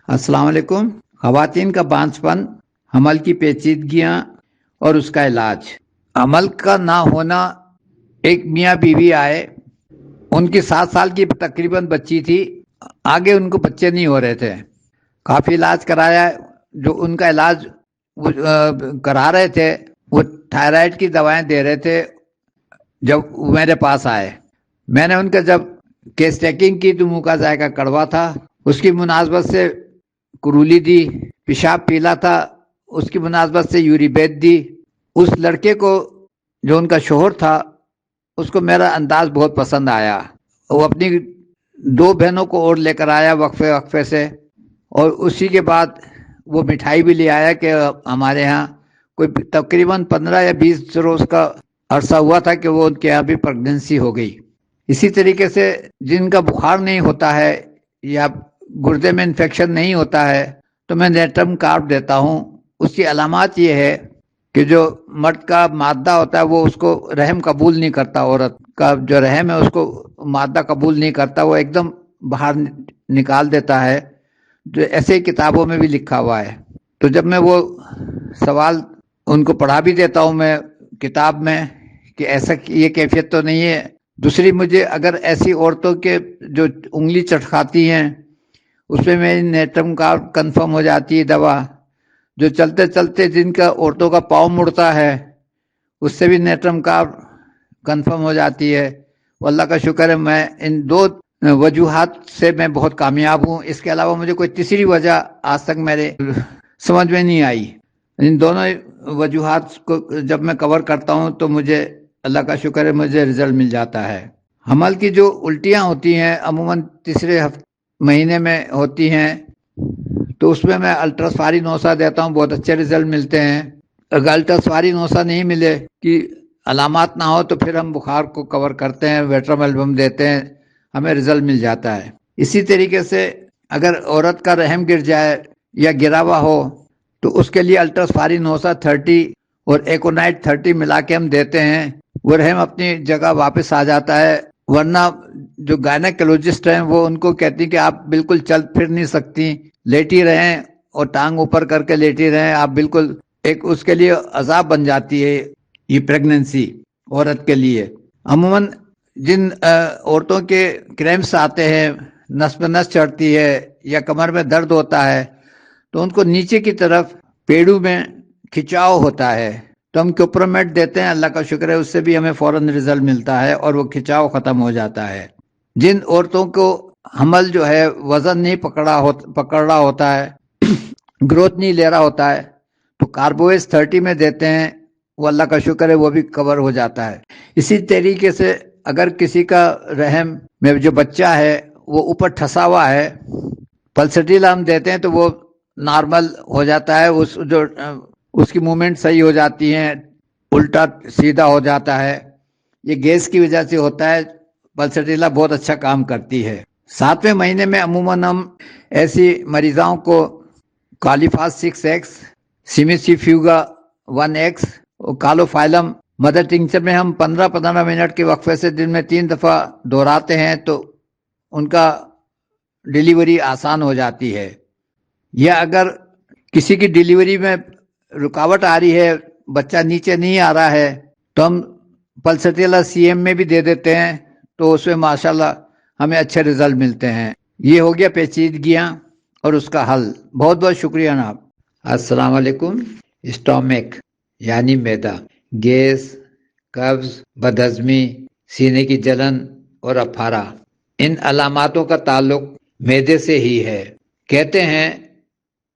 السلام علیکم۔ خواتین کا بانجھ پن، حمل کی پیچیدگیاں اور اس کا علاج۔ حمل کا نہ ہونا، ایک میاں بیوی آئے، ان کی 7 سال کی تقریباً بچی تھی، آگے ان کو بچے نہیں ہو رہے تھے، کافی علاج کرایا۔ جو ان کا علاج وہ کرا رہے تھے، وہ تھائرائیڈ کی دوائیں دے رہے تھے۔ جب میرے پاس آئے، میں نے ان کا جب کیس ٹیکنگ کی تو منہ کا ذائقہ کڑوا تھا، اس کی مناسبت سے کرولی دی، پیشاب پیلا تھا، اس کی مناسبت سے یوری بیت دی۔ اس لڑکے کو، جو ان کا شوہر تھا، اس کو میرا انداز بہت پسند آیا۔ وہ اپنی 2 بہنوں کو اور لے کر آیا وقفے وقفے سے، اور اسی کے بعد وہ مٹھائی بھی لے آیا کہ ہمارے ہاں کوئی تقریباً 15 یا 20 روز کا عرصہ ہوا تھا کہ وہ ان کے یہاں بھی پریگننسی ہو گئی۔ اسی طریقے سے جن کا بخار نہیں ہوتا ہے یا گردے میں انفیکشن نہیں ہوتا ہے تو میں نیٹرم کارب دیتا ہوں۔ اس کی علامات یہ ہے کہ جو مرد کا مادہ ہوتا ہے وہ اس کو رحم قبول نہیں کرتا، عورت کا جو رحم ہے اس کو مادہ قبول نہیں کرتا، وہ ایک دم باہر نکال دیتا ہے، جو ایسے کتابوں میں بھی لکھا ہوا ہے۔ تو جب میں وہ سوال ان کو پڑھا بھی دیتا ہوں میں کتاب میں کہ ایسا یہ کیفیت تو نہیں ہے۔ دوسری، مجھے اگر ایسی عورتوں کے جو انگلی چٹکاتی ہیں اس پہ میری نیٹرم کارب کنفرم ہو جاتی ہے دوا۔ جو چلتے چلتے جن کا عورتوں کا پاؤں مڑتا ہے اس سے بھی نیٹرم کارب کنفرم ہو جاتی ہے۔ وہ اللہ کا شکر ہے، میں ان 2 وجوہات سے میں بہت کامیاب ہوں۔ اس کے علاوہ مجھے کوئی تیسری وجہ آج تک میرے سمجھ میں نہیں آئی۔ ان دونوں وجوہات کو جب میں کور کرتا ہوں تو مجھے اللہ کا شکر ہے مجھے رزلٹ مل جاتا ہے۔ حمل کی جو الٹیاں ہوتی ہیں عموماً تیسرے مہینے میں ہوتی ہیں، تو اس میں الٹراسواری نوسہ دیتا ہوں، بہت اچھے رزلٹ ملتے ہیں۔ اگر الٹراسواری نوسہ نہیں ملے کہ علامات نہ ہو تو پھر ہم بخار کو کور کرتے ہیں، ویٹرم البم دیتے ہیں، ہمیں رزلٹ مل جاتا ہے۔ اسی طریقے سے اگر عورت کا رحم گر جائے یا گرا ہوا ہو تو اس کے لیے الٹراسواری نوسہ 30 اور ایکونائٹ 30 ملا کے ہم دیتے ہیں، وہ رحم اپنی جگہ واپس آ جاتا ہے۔ ورنہ جو گائنیکولوجسٹ ہیں وہ ان کو کہتی ہیں کہ آپ بالکل چل پھر نہیں سکتی، لیٹی رہیں اور ٹانگ اوپر کر کے لیٹی رہیں، آپ بالکل ایک اس کے لیے عذاب بن جاتی ہے یہ پریگننسی عورت کے لیے۔ عموماً جن عورتوں کے کریمپس آتے ہیں، نس پہ نس چڑھتی ہے یا کمر میں درد ہوتا ہے تو ان کو نیچے کی طرف پیڑوں میں کھچاؤ ہوتا ہے، تو ہم کوپرومیٹ دیتے ہیں، اللہ کا شکر ہے اس سے بھی ہمیں فوراً رزلٹ ملتا ہے اور وہ کھچاؤ ختم ہو جاتا ہے۔ جن عورتوں کو حمل جو ہے وزن نہیں پکڑ رہا ہوتا ہے، گروتھ نہیں لے رہا ہوتا ہے، تو کاربویز 30 میں دیتے ہیں، وہ اللہ کا شکر ہے وہ بھی کور ہو جاتا ہے۔ اسی طریقے سے اگر کسی کا رحم میں جو بچہ ہے وہ اوپر ٹھسا ہوا ہے، پلسٹیلا ہم دیتے ہیں تو وہ نارمل ہو جاتا ہے، اس کی موومنٹ صحیح ہو جاتی ہیں، الٹا سیدھا ہو جاتا ہے۔ یہ گیس کی وجہ سے ہوتا ہے، پلسٹیلا بہت اچھا کام کرتی ہے۔ 7ویں مہینے میں عموماً ہم ایسی مریضاؤں کو کالیفاس 6X، سیمیسی فیوگا 1X اور کالوفائلم مدر ٹنکچر میں ہم 15 منٹ کے وقفے سے دن میں 3 دفعہ دہراتے ہیں تو ان کا ڈیلیوری آسان ہو جاتی ہے۔ یا اگر کسی کی ڈیلیوری میں رکاوٹ آ رہی ہے، بچہ نیچے نہیں آ رہا ہے، تو ہم پلسٹیلا CM میں بھی دے دیتے ہیں، تو اس میں ماشاءاللہ ہمیں اچھے رزلٹ ملتے ہیں۔ یہ ہو گیا پیچیدگیاں اور اس کا حل۔ بہت بہت شکریہ جناب۔ السلام علیکم۔ اسٹومک یعنی معدہ، گیس، قبض، بدہضمی، سینے کی جلن اور اپھارا، ان علاماتوں کا تعلق معدے سے ہی ہے۔ کہتے ہیں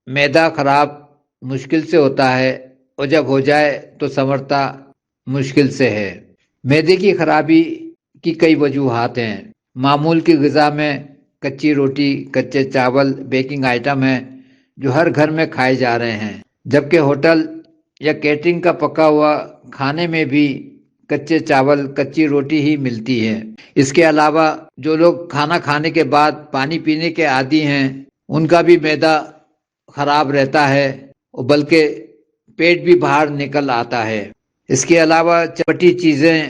معدہ خراب مشکل سے ہوتا ہے اور جب ہو جائے تو سنورتا مشکل سے ہے۔ معدے کی خرابی کی کئی وجوہات ہیں۔ معمول کی غذا میں کچی روٹی، کچے چاول، بیکنگ آئٹم ہیں جو ہر گھر میں کھائے جا رہے ہیں، جبکہ ہوٹل یا کیٹرنگ کا پکا ہوا کھانے میں بھی کچے چاول، کچی روٹی ہی ملتی ہے۔ اس کے علاوہ جو لوگ کھانا کھانے کے بعد پانی پینے کے عادی ہیں ان کا بھی معدہ خراب رہتا ہے، بلکہ پیٹ بھی باہر نکل آتا ہے۔ اس کے علاوہ چٹپٹی چیزیں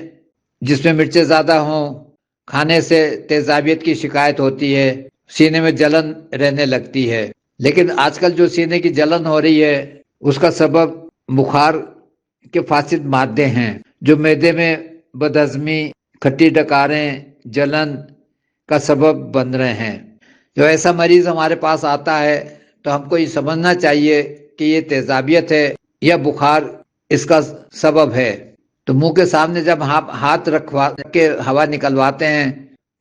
جس میں مرچیں زیادہ ہوں، کھانے سے تیزابیت کی شکایت ہوتی ہے، سینے میں جلن رہنے لگتی ہے۔ لیکن آج کل جو سینے کی جلن ہو رہی ہے اس کا سبب بخار کے فاسد مادے ہیں جو معدے میں بدہضمی، کھٹی ڈکاریں، جلن کا سبب بن رہے ہیں۔ جو ایسا مریض ہمارے پاس آتا ہے تو ہم کو یہ سمجھنا چاہیے کہ یہ تیزابیت ہے یا بخار اس کا سبب ہے۔ تو منہ کے سامنے جب ہاتھ رکھوا کے ہوا نکلواتے ہیں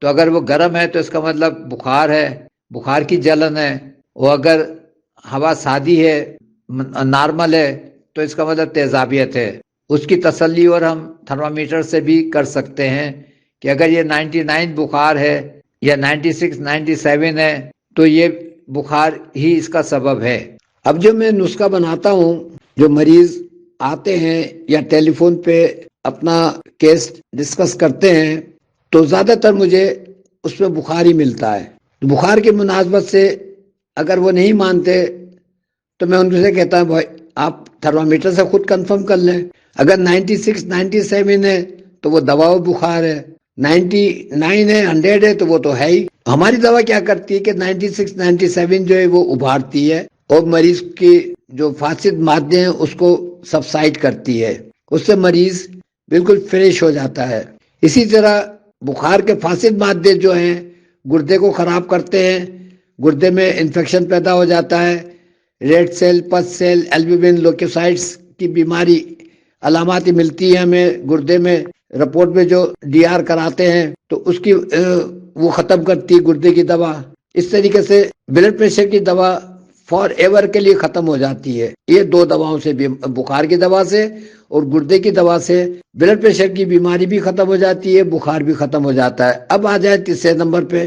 تو اگر وہ گرم ہے تو اس کا مطلب بخار ہے، بخار کی جلن ہے، اور اگر ہوا سادی ہے، نارمل ہے، تو اس کا مطلب تیزابیت ہے۔ اس کی تسلی اور ہم تھرمامیٹر سے بھی کر سکتے ہیں کہ اگر یہ 99 بخار ہے یا 96 97 ہے تو یہ بخار ہی اس کا سبب ہے۔ اب جو میں نسخہ بناتا ہوں، جو مریض آتے ہیں یا ٹیلی فون پہ اپنا کیس ڈسکس کرتے ہیں تو زیادہ تر مجھے اس میں بخار ہی ملتا ہے۔ بخار کی مناسبت سے اگر وہ نہیں مانتے تو میں ان سے کہتا ہوں بھائی آپ تھرمامیٹر سے خود کنفرم کر لیں، اگر 96 97 ہے تو وہ دوا و بخار ہے، 99 ہے 100 ہے تو وہ تو ہے ہی۔ ہماری دوا کیا کرتی ہے کہ 96 97 جو ہے وہ ابھارتی ہے اور مریض کی جو فاسد مادے ہیں اس کو سبسائڈ کرتی ہے، اس سے مریض بالکل فریش ہو جاتا ہے۔ اسی طرح بخار کے فاسد مادے جو ہیں گردے کو خراب کرتے ہیں، گردے میں انفیکشن پیدا ہو جاتا ہے، ریڈ سیل، پس سیل، البومن، لوکوسائٹس کی بیماری علاماتی ملتی ہیں ہمیں گردے میں، رپورٹ میں جو ڈی آر کراتے ہیں تو اس کی وہ ختم کرتی ہے گردے کی دوا۔ اس طریقے سے بلڈ پریشر کی دوا فار ایور کے لیے ختم ہو جاتی ہے۔ یہ دو دواؤں سے بھی، بخار کی دوا سے اور گردے کی دوا سے، بلڈ پریشر کی بیماری بھی ختم ہو جاتی ہے، بخار بھی ختم ہو جاتا ہے۔ اب آ جائے تیسرے نمبر پہ،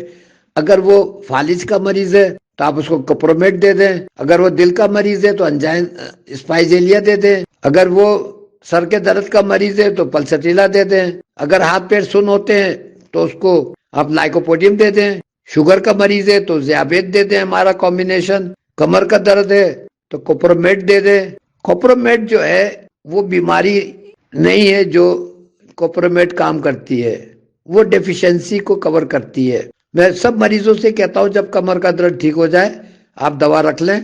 اگر وہ فالج کا مریض ہے تو آپ اس کو کپرومیٹ دے دیں، اگر وہ دل کا مریض ہے تو انجائن اسپائزیلیا دے دیں، اگر وہ سر کے درد کا مریض ہے تو پلسٹیلا دے دیں، اگر ہاتھ پیر سن ہوتے ہیں تو اس کو آپ لائکوپوڈیم دے دیں، شوگر کا مریض ہے تو ذیابیت دے دیں ہمارا کمبینیشن، کمر کا درد ہے تو کوپرومیٹ دے دیں۔ کوپرومیٹ جو ہے وہ بیماری نہیں ہے جو کوپرومیٹ کام کرتی ہے، وہ ڈیفیشنسی کو کور کرتی ہے۔ میں سب مریضوں سے کہتا ہوں جب کمر کا درد ٹھیک ہو جائے آپ دوا رکھ لیں،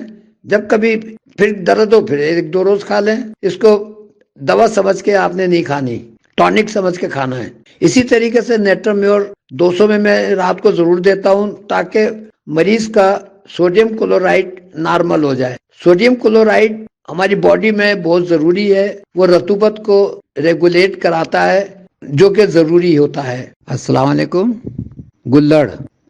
جب کبھی پھر درد ہو پھر 1-2 روز کھا لیں، اس کو دوا سمجھ کے آپ نے نہیں کھانی، ٹونک سمجھ کے کھانا ہے۔ اسی طریقے سے نیٹرمیور 200 میں رات کو ضرور دیتا ہوں تاکہ مریض کا سوڈیم کلورائڈ نارمل ہو جائے۔ سوڈیم کلورائڈ ہماری باڈی میں بہت ضروری ہے، وہ رطوبت کو ریگولیٹ کراتا ہے جو کہ ضروری ہوتا ہے۔ السلام علیکم۔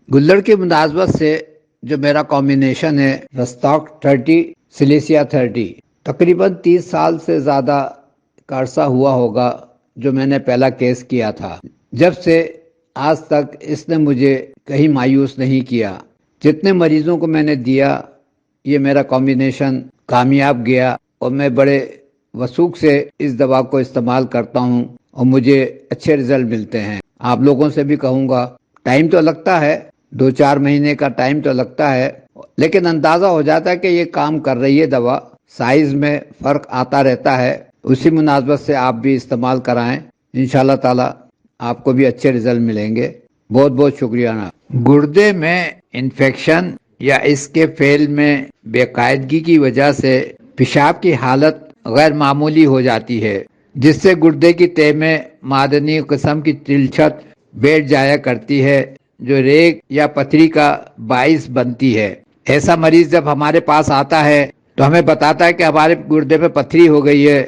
گلڑ کی مناسبت سے جو میرا کمبینیشن ہے رستاک 30 سلیسیا 30، تقریباً 30 سال سے زیادہ کا عرصہ ہوا ہوگا جو میں نے پہلا کیس کیا تھا۔ جب سے آج تک اس نے مجھے کہیں مایوس نہیں کیا۔ جتنے مریضوں کو میں نے دیا یہ میرا کمبینیشن کامیاب گیا اور میں بڑے وثوق سے اس دوا کو استعمال کرتا ہوں اور مجھے اچھے رزلٹ ملتے ہیں۔ آپ لوگوں سے بھی کہوں گا، ٹائم تو لگتا ہے، 2-4 مہینے کا ٹائم تو لگتا ہے، لیکن اندازہ ہو جاتا ہے کہ یہ کام کر رہی ہے دوا۔ سائز میں فرق آتا رہتا ہے، اسی مناسبت سے آپ بھی استعمال کرائیں، انشاءاللہ تعالی آپ کو بھی اچھے رزلٹ ملیں گے۔ بہت بہت شکریہ۔ گردے میں انفیکشن یا اس کے فیل میں بے قاعدگی کی وجہ سے پیشاب کی حالت غیر معمولی ہو جاتی ہے، جس سے گردے کی تہ میں معدنی قسم کی تلچھٹ بیٹھ جایا کرتی ہے جو ریگ یا پتھری کا باعث بنتی ہے۔ ایسا مریض جب ہمارے پاس آتا ہے تو ہمیں بتاتا ہے کہ ہمارے گردے میں پتھری ہو گئی ہے،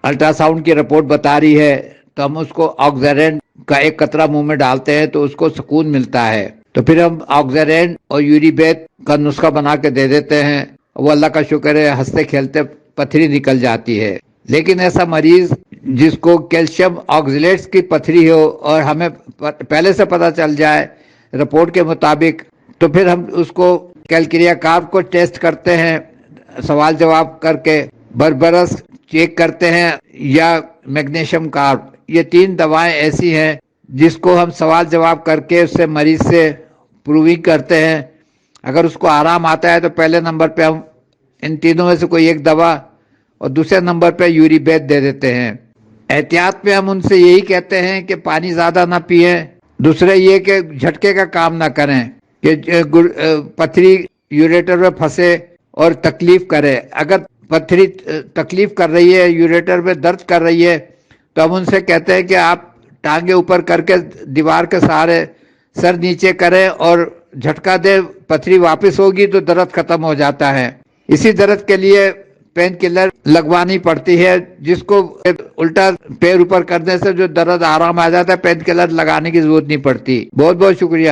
الٹرا ساؤنڈ کی رپورٹ بتا رہی ہے، تو ہم اس کو آکزیرین کا 1 قطرہ منہ میں ڈالتے ہیں تو اس کو سکون ملتا ہے، تو پھر ہم آکزیرین اور یوریبیت کا نسخہ بنا کے دے دیتے ہیں، وہ اللہ کا شکر ہے ہنستے کھیلتے پتھری نکل جاتی ہے۔ لیکن ایسا مریض جس کو کیلشیم آکزیلیٹس کی پتھری ہو اور ہمیں پہلے سے پتہ چل جائے رپورٹ کے مطابق، تو پھر ہم اس کو کیلکریا کارب کو ٹیسٹ کرتے ہیں سوال جواب کر کے، بربرس چیک کرتے ہیں یا میگنیشیم کارب۔ یہ 3 دوائیں ایسی ہیں جس کو ہم سوال جواب کر کے اس سے مریض سے پروونگ کرتے ہیں۔ اگر اس کو آرام آتا ہے تو پہلے نمبر پہ ہم ان تینوں میں سے کوئی ایک دوا اور دوسرے نمبر پہ یوریبیت دے دیتے ہیں۔ احتیاط میں ہم ان سے یہی کہتے ہیں کہ پانی زیادہ نہ پئیں، دوسرے یہ کہ جھٹکے کا کام نہ کریں کہ پتھری یوریٹر میں پھنسے اور تکلیف کرے. اگر پتھری تکلیف کر رہی ہے, یوریٹر میں درد کر رہی ہے, تو ہم ان سے کہتے ہیں کہ آپ ٹانگیں اوپر کر کے دیوار کے سہارے سر نیچے کریں اور جھٹکا دے, پتھری واپس ہوگی تو درد ختم ہو جاتا ہے. اسی درد کے لیے پین کلر لگوانی پڑتی ہے, جس کو الٹا پیر اوپر کرنے سے جو درد آرام آ جاتا ہے, پین کلر لگانے کی ضرورت نہیں پڑتی. بہت بہت شکریہ.